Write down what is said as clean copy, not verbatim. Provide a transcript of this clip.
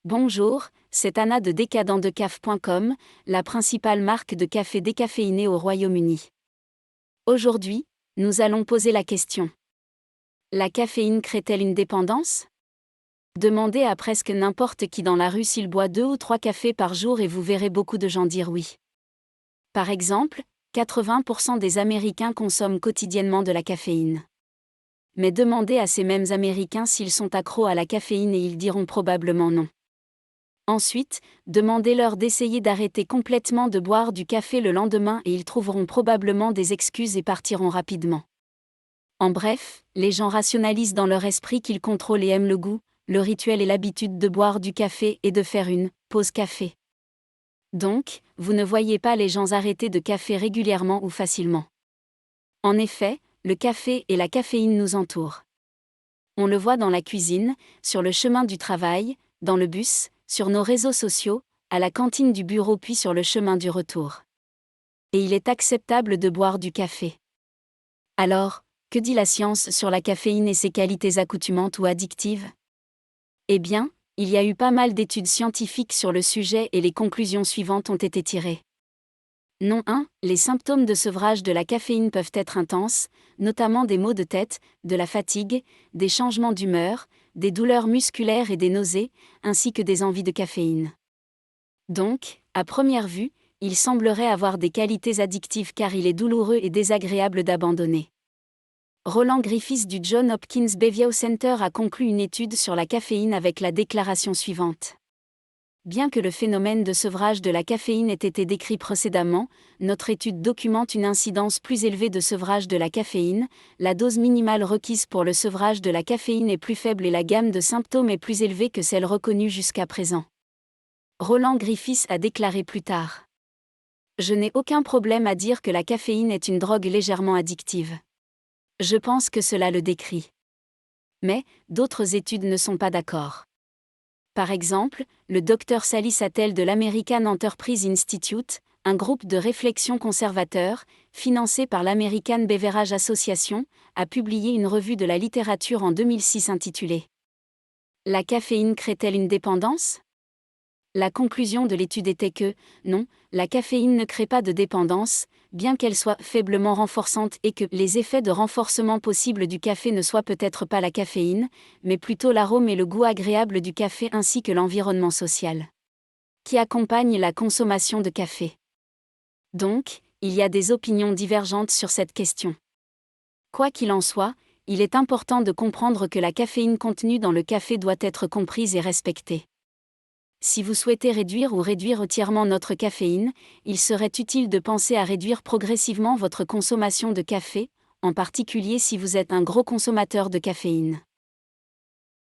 Bonjour, c'est Anna de decadentdecaf.com, la principale marque de café décaféiné au Royaume-Uni. Aujourd'hui, nous allons poser la question. La caféine crée-t-elle une dépendance? Demandez à presque n'importe qui dans la rue s'il boit 2 ou 3 cafés par jour et vous verrez beaucoup de gens dire oui. Par exemple, 80% des Américains consomment quotidiennement de la caféine. Mais demandez à ces mêmes Américains s'ils sont accros à la caféine et ils diront probablement non. Ensuite, demandez-leur d'essayer d'arrêter complètement de boire du café le lendemain et ils trouveront probablement des excuses et partiront rapidement. En bref, les gens rationalisent dans leur esprit qu'ils contrôlent et aiment le goût, le rituel et l'habitude de boire du café et de faire une pause café. Donc, vous ne voyez pas les gens arrêter de café régulièrement ou facilement. En effet, le café et la caféine nous entourent. On le voit dans la cuisine, sur le chemin du travail, dans le bus, sur nos réseaux sociaux, à la cantine du bureau puis sur le chemin du retour. Et il est acceptable de boire du café. Alors, que dit la science sur la caféine et ses qualités accoutumantes ou addictives? Eh bien, il y a eu pas mal d'études scientifiques sur le sujet et les conclusions suivantes ont été tirées. Non 1. Les symptômes de sevrage de la caféine peuvent être intenses, notamment des maux de tête, de la fatigue, des changements d'humeur, des douleurs musculaires et des nausées, ainsi que des envies de caféine. Donc, à première vue, il semblerait avoir des qualités addictives car il est douloureux et désagréable d'abandonner. Roland Griffiths du Johns Hopkins Behavioral Center a conclu une étude sur la caféine avec la déclaration suivante. Bien que le phénomène de sevrage de la caféine ait été décrit précédemment, notre étude documente une incidence plus élevée de sevrage de la caféine, la dose minimale requise pour le sevrage de la caféine est plus faible et la gamme de symptômes est plus élevée que celle reconnue jusqu'à présent. Roland Griffiths a déclaré plus tard. Je n'ai aucun problème à dire que la caféine est une drogue légèrement addictive. Je pense que cela le décrit. Mais, d'autres études ne sont pas d'accord. Par exemple, le Dr Sally Satel de l'American Enterprise Institute, un groupe de réflexion conservateur, financé par l'American Beverage Association, a publié une revue de la littérature en 2006 intitulée « La caféine crée-t-elle une dépendance ?» La conclusion de l'étude était que, non, la caféine ne crée pas de dépendance, bien qu'elle soit faiblement renforçante et que les effets de renforcement possibles du café ne soient peut-être pas la caféine, mais plutôt l'arôme et le goût agréable du café ainsi que l'environnement social qui accompagne la consommation de café. Donc, il y a des opinions divergentes sur cette question. Quoi qu'il en soit, il est important de comprendre que la caféine contenue dans le café doit être comprise et respectée. Si vous souhaitez réduire ou réduire entièrement notre caféine, il serait utile de penser à réduire progressivement votre consommation de café, en particulier si vous êtes un gros consommateur de caféine.